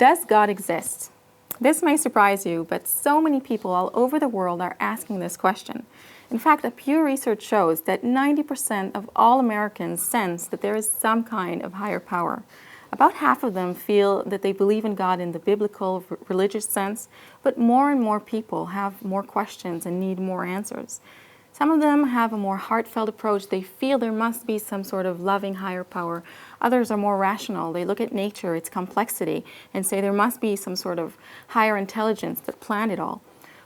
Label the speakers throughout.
Speaker 1: Does God exist? This may surprise you, but so many people all over the world are asking this question. In fact, a Pew Research shows that 90% of all Americans sense that there is some kind of higher power. About half of them feel that they believe in God in the biblical, religious sense, but more and more people have more questions and need more answers. Some of them have a more heartfelt approach. They feel there must be some sort of loving higher power. Others are more rational. They look at nature, its complexity, and say there must be some sort of higher intelligence that planned it all.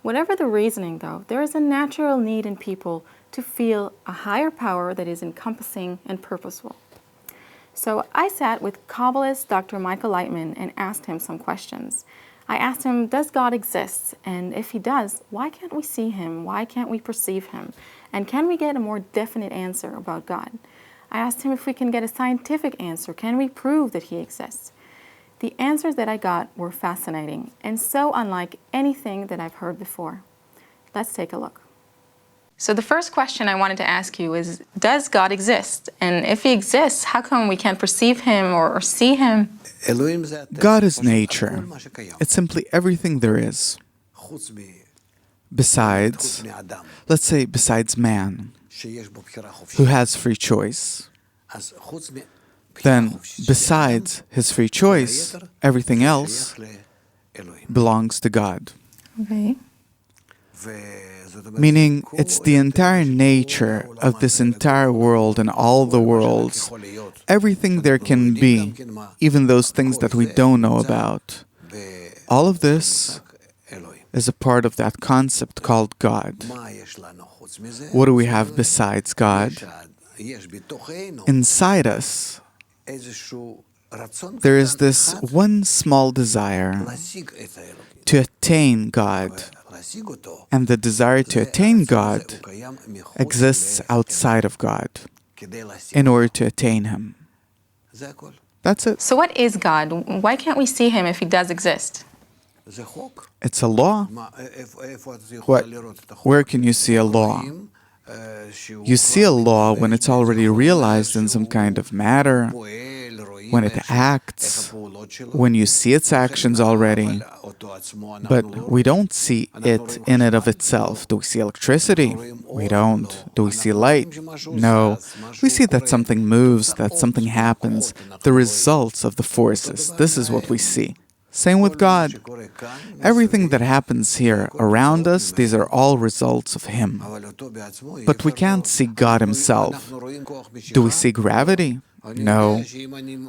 Speaker 1: Whatever the reasoning, though, there is a natural need in people to feel a higher power that is encompassing and purposeful. So I sat with Kabbalist Dr. Laitman and asked him some questions. I asked him, does God exist? And if he does, why can't we see him? Why can't we perceive him? And can we get a more definite answer about God? I asked him if we can get a scientific answer. Can we prove that he exists? The answers that I got were fascinating and so unlike anything that I've heard before. Let's take a look. So the first question I wanted to ask you is, does God exist? And if he exists, how come we can't perceive him or see him?
Speaker 2: God is nature. It's simply everything there is. Besides, let's say besides man, who has free choice. Then, besides his free choice, everything else belongs to God.
Speaker 1: Okay.
Speaker 2: Meaning, it's the entire nature of this entire world and all the worlds. Everything there can be, even those things that we don't know about. All of this is a part of that concept called God. What do we have besides God? Inside us, there is this one small desire to attain God. And the desire to attain God exists outside of God in order to attain Him. That's it.
Speaker 1: So what is God? Why can't we see him if he does exist?
Speaker 2: It's a law. What? Where can you see a law? You see a law when it's already realized in some kind of matter, when it acts, when you see its actions already. But we don't see it in and of itself. Do we see electricity? We don't. Do we see light? No. We see that something moves, that something happens, the results of the forces. This is what we see. Same with God. Everything that happens here around us, these are all results of Him. But we can't see God Himself. Do we see gravity? No.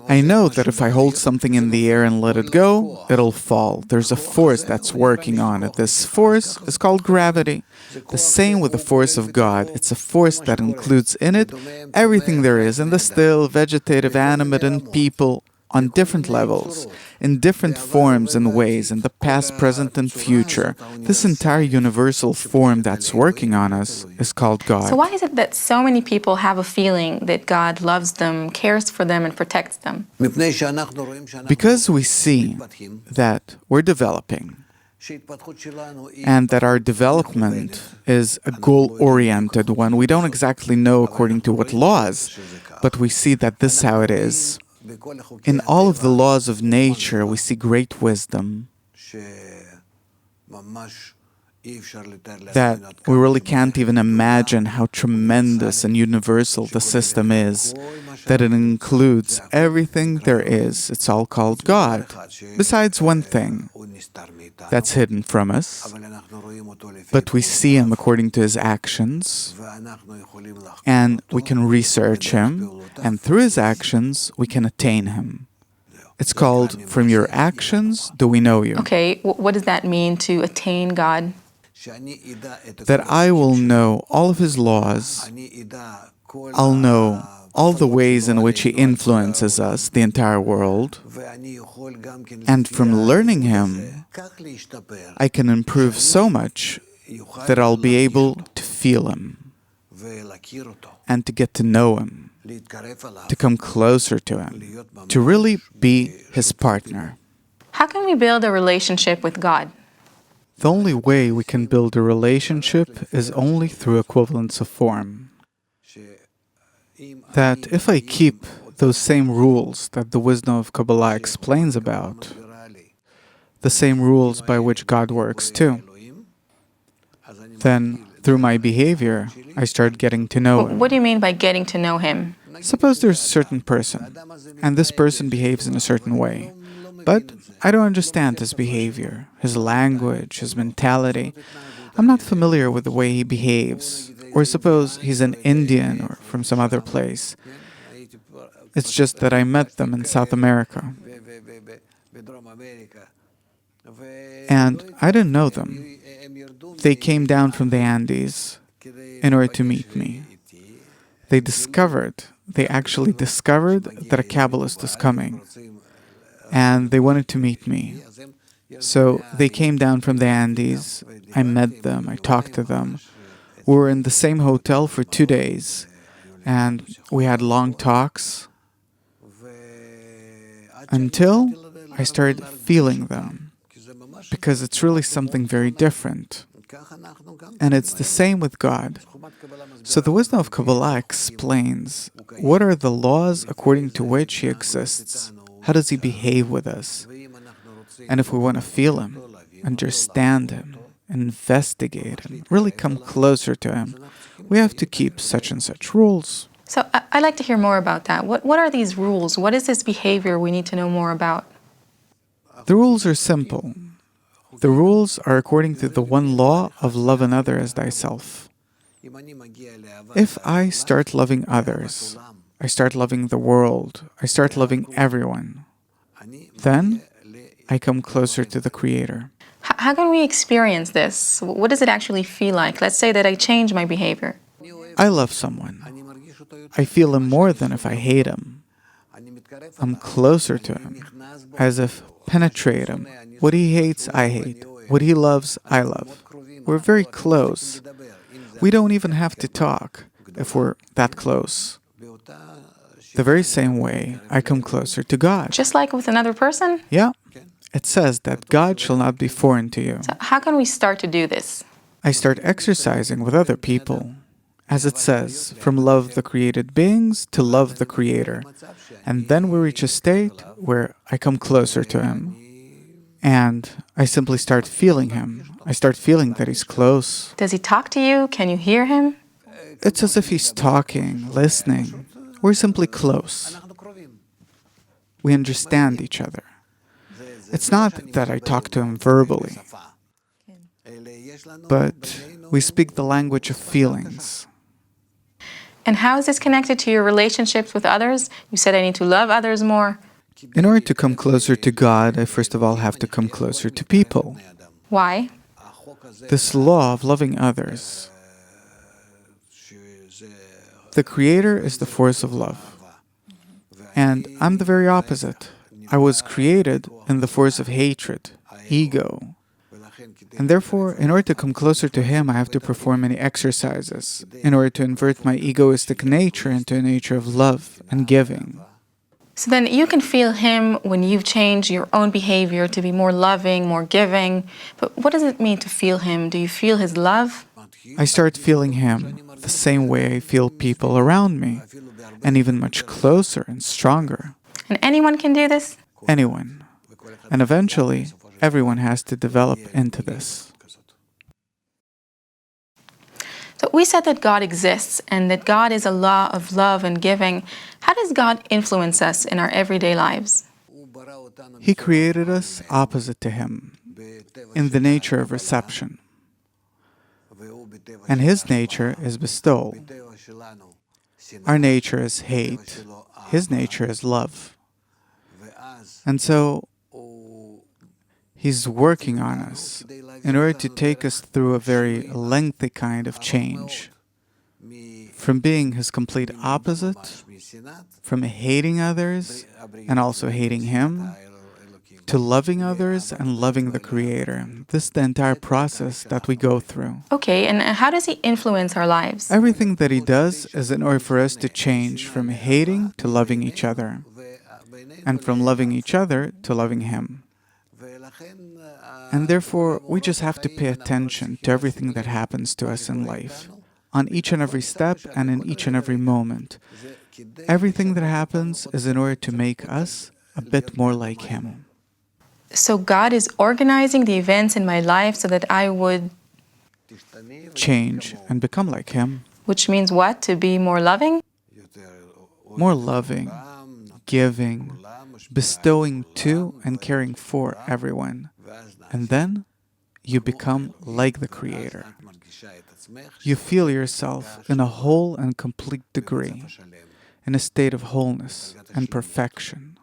Speaker 2: I know that if I hold something in the air and let it go, it'll fall. There's a force that's working on it. This force is called gravity. The same with the force of God. It's a force that includes in it everything there is in the still, vegetative, animate, and people on different levels, in different forms and ways, in the past, present, and future. This entire universal form that's working on us is called God.
Speaker 1: So why is it that so many people have a feeling that God loves them, cares for them, and protects them?
Speaker 2: Because we see that we're developing, and that our development is a goal-oriented one. We don't exactly know according to what laws, but we see that this is how it is. In all of the laws of nature, we see great wisdom that we really can't even imagine how tremendous and universal the system is, that it includes everything there is. It's all called God, besides one thing that's hidden from us, but we see Him according to His actions, and we can research Him, and through His actions, we can attain Him. It's called, from your actions do we know you.
Speaker 1: Okay, what does that mean, to attain God?
Speaker 2: That I will know all of His laws, I'll know all the ways in which He influences us, the entire world, and from learning Him, I can improve so much that I'll be able to feel Him, and to get to know Him, to come closer to Him, to really be His partner.
Speaker 1: How can we build a relationship with God?
Speaker 2: The only way we can build a relationship is only through equivalence of form. That if I keep those same rules that the wisdom of Kabbalah explains about, the same rules by which God works too. Then, through my behavior, I start getting to know Him.
Speaker 1: What do you mean by getting to know Him?
Speaker 2: Suppose there's a certain person, and this person behaves in a certain way, but I don't understand his behavior, his language, his mentality. I'm not familiar with the way he behaves. Or suppose he's an Indian or from some other place. It's just that I met them in South America. And I didn't know them. They came down from the Andes in order to meet me. They actually discovered that a Kabbalist is coming. And they wanted to meet me. So they came down from the Andes. I met them. I talked to them. We were in the same hotel for 2 days. And we had long talks until I started feeling them. Because it's really something very different. And it's the same with God. So the wisdom of Kabbalah explains what are the laws according to which He exists. How does He behave with us? And if we want to feel Him, understand Him, investigate Him, really come closer to Him, we have to keep such and such rules.
Speaker 1: So I'd like to hear more about that. What are these rules? What is this behavior we need to know more about?
Speaker 2: The rules are simple. The rules are according to the one law of love another as thyself. If I start loving others, I start loving the world, I start loving everyone, then I come closer to the Creator.
Speaker 1: How can we experience this? What does it actually feel like? Let's say that I change my behavior.
Speaker 2: I love someone. I feel him more than if I hate him. I'm closer to him, as if penetrate him. What he hates, I hate. What he loves, I love. We're very close. We don't even have to talk if we're that close. The very same way, I come closer to God.
Speaker 1: Just like with another person?
Speaker 2: Yeah. It says that God shall not be foreign to you.
Speaker 1: So how can we start to do this?
Speaker 2: I start exercising with other people. As it says, from love the created beings to love the Creator. And then we reach a state where I come closer to Him. And I simply start feeling Him. I start feeling that He's close.
Speaker 1: Does He talk to you? Can you hear Him?
Speaker 2: It's as if He's talking, listening. We're simply close. We understand each other. It's not that I talk to Him verbally, but we speak the language of feelings.
Speaker 1: And how is this connected to your relationships with others? You said I need to love others more.
Speaker 2: In order to come closer to God, I first of all have to come closer to people.
Speaker 1: Why?
Speaker 2: This law of loving others. The Creator is the force of love. And I'm the very opposite. I was created in the force of hatred, ego. And therefore, in order to come closer to Him, I have to perform many exercises in order to invert my egoistic nature into a nature of love and giving.
Speaker 1: So then you can feel Him when you've changed your own behavior to be more loving, more giving. But what does it mean to feel Him? Do you feel His love?
Speaker 2: I start feeling Him the same way I feel people around me, and even much closer and stronger.
Speaker 1: And anyone can do this?
Speaker 2: Anyone. And eventually, everyone has to develop into this.
Speaker 1: So we said that God exists and that God is a law of love and giving. How does God influence us in our everyday lives?
Speaker 2: He created us opposite to Him, in the nature of reception. And His nature is bestowal. Our nature is hate. His nature is love. And so, He's working on us in order to take us through a very lengthy kind of change. From being His complete opposite, from hating others and also hating Him, to loving others and loving the Creator. This is the entire process that we go through.
Speaker 1: Okay, and how does He influence our lives?
Speaker 2: Everything that He does is in order for us to change from hating to loving each other, and from loving each other to loving Him. And therefore, we just have to pay attention to everything that happens to us in life, on each and every step and in each and every moment. Everything that happens is in order to make us a bit more like Him.
Speaker 1: So God is organizing the events in my life so that I would...
Speaker 2: change and become like Him.
Speaker 1: Which means what? To be more loving?
Speaker 2: More loving, giving, bestowing to and caring for everyone. And then you become like the Creator. You feel yourself in a whole and complete degree, in a state of wholeness and perfection,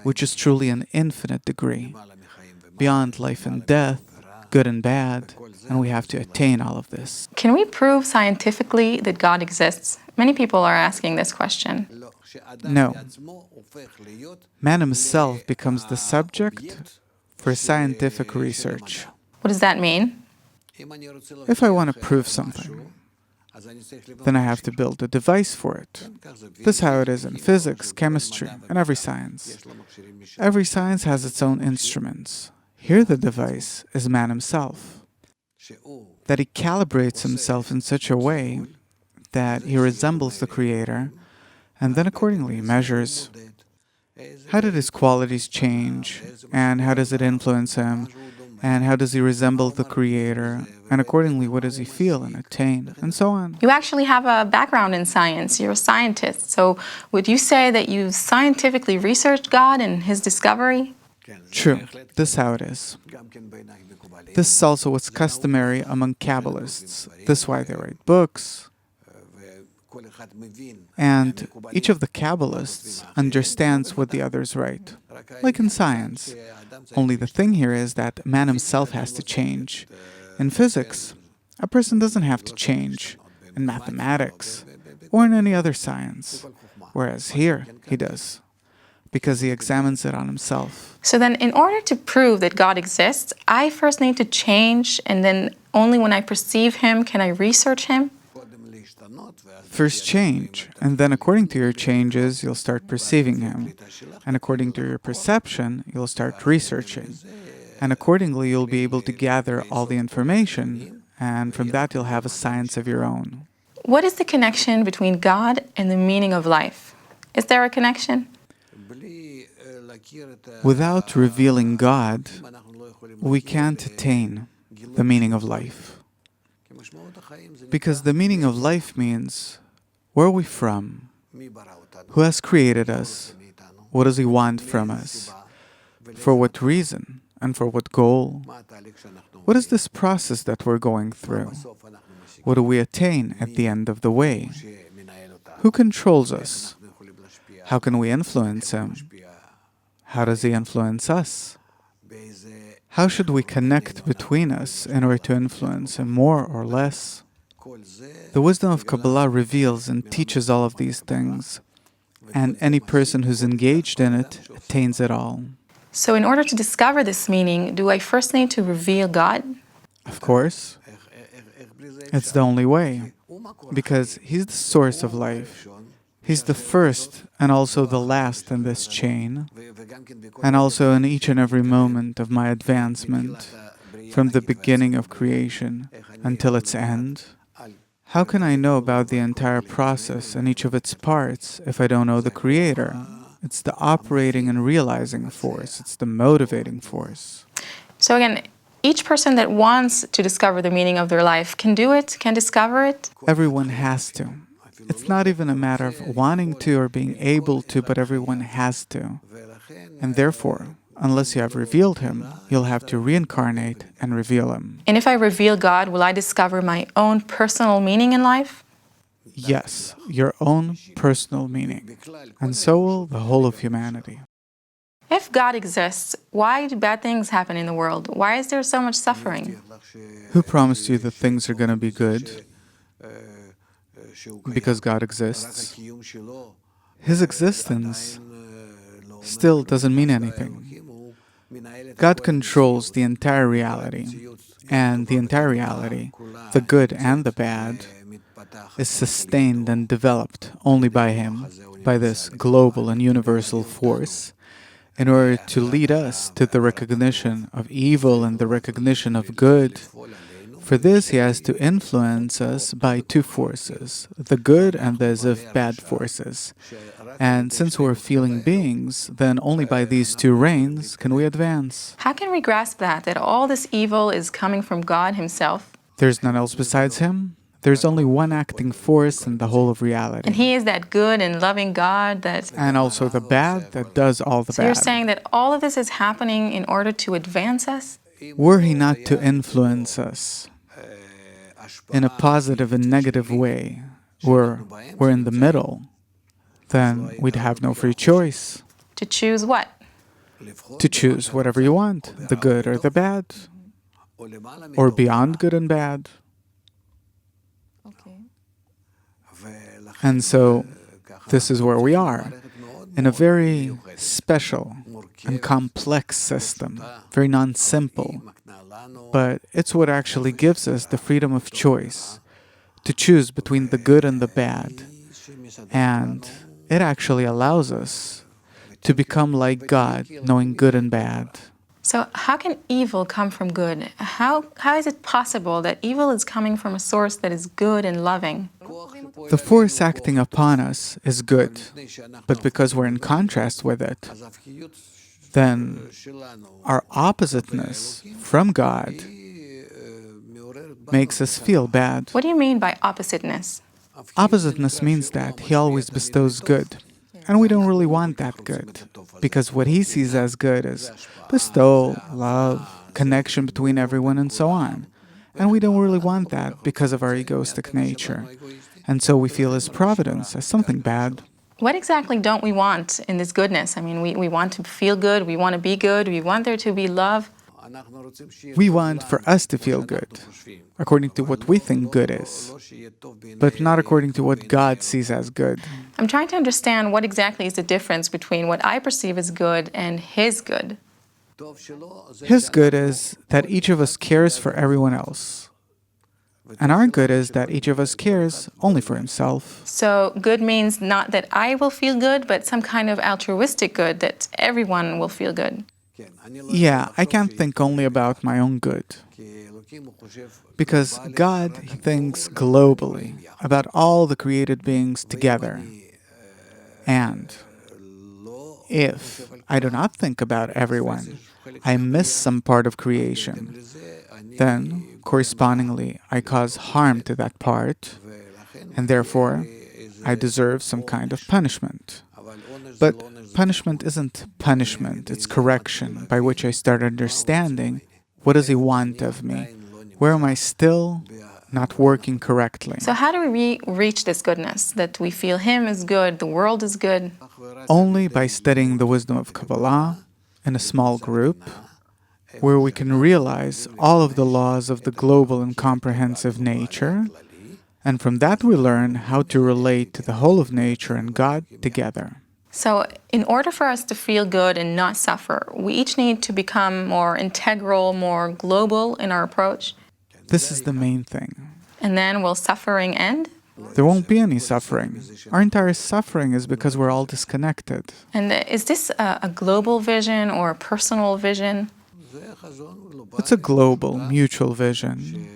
Speaker 2: which is truly an infinite degree, beyond life and death, good and bad, and we have to attain all of this.
Speaker 1: Can we prove scientifically that God exists? Many people are asking this question.
Speaker 2: No. Man himself becomes the subject for scientific research.
Speaker 1: What does that mean?
Speaker 2: If I want to prove something, then I have to build a device for it. This is how it is in physics, chemistry, and every science. Every science has its own instruments. Here the device is man himself, that he calibrates himself in such a way that he resembles the Creator, and then accordingly measures how did his qualities change, and how does it influence him, and how does he resemble the Creator, and accordingly what does he feel and attain, and so on.
Speaker 1: You actually have a background in science. You're a scientist. So would you say that you scientifically researched God and His discovery?
Speaker 2: True. This is how it is. This is also what's customary among Kabbalists. This is why they write books. And each of the Kabbalists understands what the others write, like in science. Only the thing here is that man himself has to change. In physics, a person doesn't have to change. In mathematics, or in any other science. Whereas here, he does, because he examines it on himself.
Speaker 1: So then, in order to prove that God exists, I first need to change, and then only when I perceive Him can I research Him?
Speaker 2: First change, and then according to your changes, you'll start perceiving Him. And according to your perception, you'll start researching. And accordingly, you'll be able to gather all the information, and from that you'll have a science of your own.
Speaker 1: What is the connection between God and the meaning of life? Is there a connection?
Speaker 2: Without revealing God, we can't attain the meaning of life. Because the meaning of life means, where are we from? Who has created us? What does He want from us? For what reason? And for what goal? What is this process that we're going through? What do we attain at the end of the way? Who controls us? How can we influence Him? How does He influence us? How should we connect between us in order to influence Him more or less? The wisdom of Kabbalah reveals and teaches all of these things, and any person who's engaged in it attains it all.
Speaker 1: So in order to discover this meaning, do I first need to reveal God?
Speaker 2: Of course. It's the only way, because He's the source of life. He's the first and also the last in this chain, and also in each and every moment of my advancement, from the beginning of creation until its end. How can I know about the entire process and each of its parts if I don't know the Creator? It's the operating and realizing force. It's the motivating force.
Speaker 1: So again, each person that wants to discover the meaning of their life can do it, can discover it?
Speaker 2: Everyone has to. It's not even a matter of wanting to or being able to, but everyone has to. And therefore, unless you have revealed Him, you'll have to reincarnate and reveal Him.
Speaker 1: And if I reveal God, will I discover my own personal meaning in life?
Speaker 2: Yes, your own personal meaning. And so will the whole of humanity.
Speaker 1: If God exists, why do bad things happen in the world? Why is there so much suffering?
Speaker 2: Who promised you that things are going to be good? Because God exists. His existence still doesn't mean anything. God controls the entire reality, and the entire reality, the good and the bad, is sustained and developed only by Him, by this global and universal force, in order to lead us to the recognition of evil and the recognition of good, For this, he has to influence us by two forces, the good and the as if bad forces. And since we're feeling beings, then only by these two reins can we advance.
Speaker 1: How can we grasp that all this evil is coming from God himself?
Speaker 2: There's none else besides him. There's only one acting force in the whole of reality.
Speaker 1: And he is that good and loving God
Speaker 2: And also the bad that does all the
Speaker 1: So
Speaker 2: bad.
Speaker 1: you're saying that all of this is happening in order to advance us?
Speaker 2: Were he not to influence us in a positive and negative way, or we're in the middle, then we'd have no free choice.
Speaker 1: To choose what?
Speaker 2: To choose whatever you want, the good or the bad, or beyond good and bad.
Speaker 1: Okay.
Speaker 2: And so this is where we are, in a very special and complex system, very non-simple. But it's what actually gives us the freedom of choice, to choose between the good and the bad. And it actually allows us to become like God, knowing good and bad.
Speaker 1: So how can evil come from good? How is it possible that evil is coming from a source that is good and loving?
Speaker 2: The force acting upon us is good, but because we're in contrast with it, then our oppositeness from God makes us feel bad.
Speaker 1: What do you mean by oppositeness?
Speaker 2: Oppositeness means that he always bestows good, and we don't really want that good, because what he sees as good is bestow, love, connection between everyone, and so on. And we don't really want that because of our egoistic nature. And so we feel his providence as something bad.
Speaker 1: What exactly don't we want in this goodness? I mean, we want to feel good, we want to be good, we want there to be love.
Speaker 2: We want for us to feel good, according to what we think good is, but not according to what God sees as good.
Speaker 1: I'm trying to understand what exactly is the difference between what I perceive as good and his good.
Speaker 2: His good is that each of us cares for everyone else. And our good is that each of us cares only for himself.
Speaker 1: So good means not that I will feel good, but some kind of altruistic good, that everyone will feel good.
Speaker 2: Yeah, I can't think only about my own good. Because God, he thinks globally about all the created beings together. And if I do not think about everyone, I miss some part of creation. Then, correspondingly, I cause harm to that part, and therefore, I deserve some kind of punishment. But punishment isn't punishment, it's correction, by which I start understanding what does he want of me? Where am I still not working correctly?
Speaker 1: So how do we reach this goodness, that we feel him is good, the world is good?
Speaker 2: Only by studying the wisdom of Kabbalah in a small group, where we can realize all of the laws of the global and comprehensive nature, and from that we learn how to relate to the whole of nature and God together.
Speaker 1: So in order for us to feel good and not suffer, we each need to become more integral, more global in our approach.
Speaker 2: This is the main thing.
Speaker 1: And then will suffering end?
Speaker 2: There won't be any suffering. Our entire suffering is because we're all disconnected.
Speaker 1: And is this a global vision or a personal vision?
Speaker 2: It's a global, mutual vision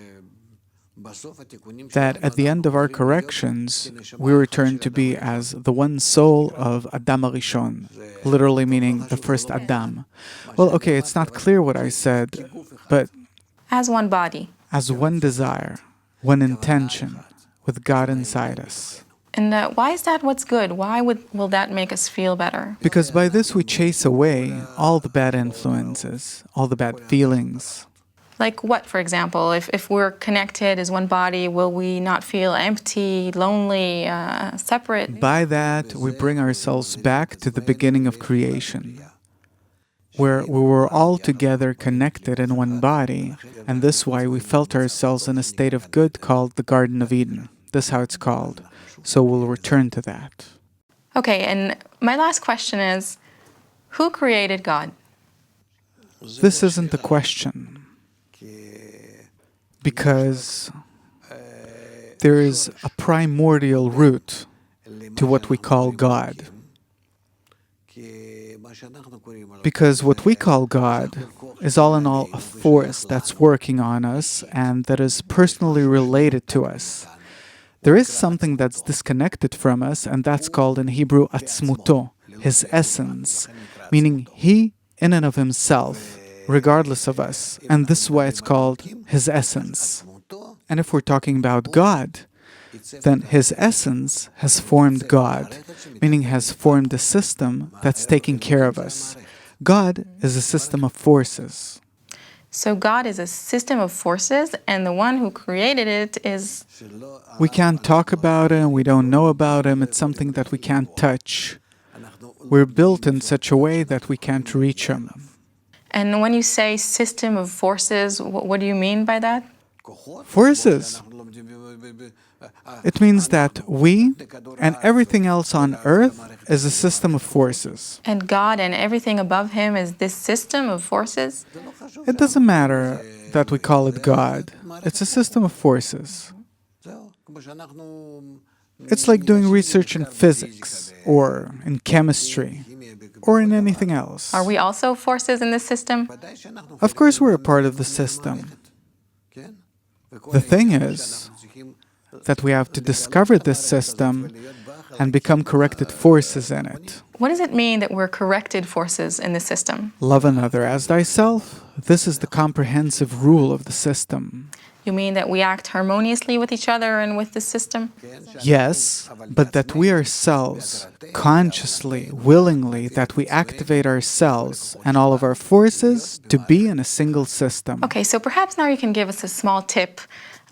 Speaker 2: that at the end of our corrections, we return to be as the one soul of Adam Arishon, literally meaning the first Adam. Well, okay, it's not clear what I said, but
Speaker 1: as one body.
Speaker 2: As one desire, one intention, with God inside us.
Speaker 1: And why is that what's good? Why will that make us feel better?
Speaker 2: Because by this we chase away all the bad influences, all the bad feelings.
Speaker 1: Like what, for example? If we're connected as one body, will we not feel empty, lonely, separate?
Speaker 2: By that, we bring ourselves back to the beginning of creation, where we were all together connected in one body, and this is why we felt ourselves in a state of good called the Garden of Eden. This is how it's called. So we'll return to that.
Speaker 1: Okay, and my last question is, who created God?
Speaker 2: This isn't the question, because there is a primordial root to what we call God. Because what we call God is all in all a force that's working on us and that is personally related to us. There is something that's disconnected from us, and that's called in Hebrew atzmuto, his essence, meaning he in and of himself, regardless of us. And this is why it's called his essence. And if we're talking about God, then his essence has formed God, meaning has formed a system that's taking care of us. God is a system of forces.
Speaker 1: So God is a system of forces, and the one who created it is...
Speaker 2: We can't talk about him, we don't know about him, it's something that we can't touch. We're built in such a way that we can't reach him.
Speaker 1: And when you say system of forces, what do you mean by that?
Speaker 2: Forces. It means that we and everything else on earth is a system of forces.
Speaker 1: And God and everything above him is this system of forces?
Speaker 2: It doesn't matter that we call it God. It's a system of forces. It's like doing research in physics, or in chemistry, or in anything else.
Speaker 1: Are we also forces in this system?
Speaker 2: Of course we're a part of the system. The thing is that we have to discover this system and become corrected forces in it.
Speaker 1: What does it mean that we're corrected forces in the system?
Speaker 2: Love another as thyself. This is the comprehensive rule of the system.
Speaker 1: You mean that we act harmoniously with each other and with the system?
Speaker 2: Yes, but that we ourselves, consciously, willingly, that we activate ourselves and all of our forces to be in a single system.
Speaker 1: Okay, so perhaps now you can give us a small tip.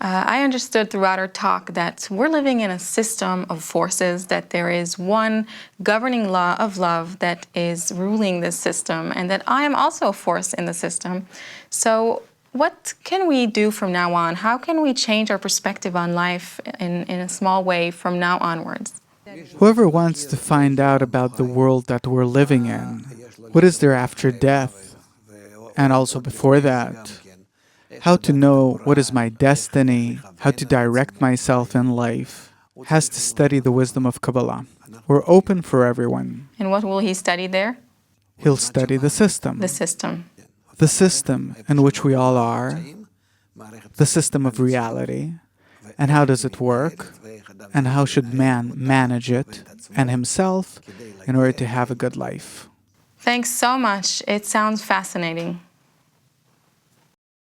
Speaker 1: I understood throughout our talk that we're living in a system of forces, that there is one governing law of love that is ruling this system, and that I am also a force in the system. So what can we do from now on? How can we change our perspective on life in a small way from now onwards?
Speaker 2: Whoever wants to find out about the world that we're living in, what is there after death, and also before that, how to know what is my destiny, how to direct myself in life, has to study the wisdom of Kabbalah. We're open for everyone.
Speaker 1: And what will he study there?
Speaker 2: He'll study the system.
Speaker 1: The system.
Speaker 2: The system in which we all are, the system of reality, and how does it work, and how should man manage it and himself in order to have a good life.
Speaker 1: Thanks so much. It sounds fascinating.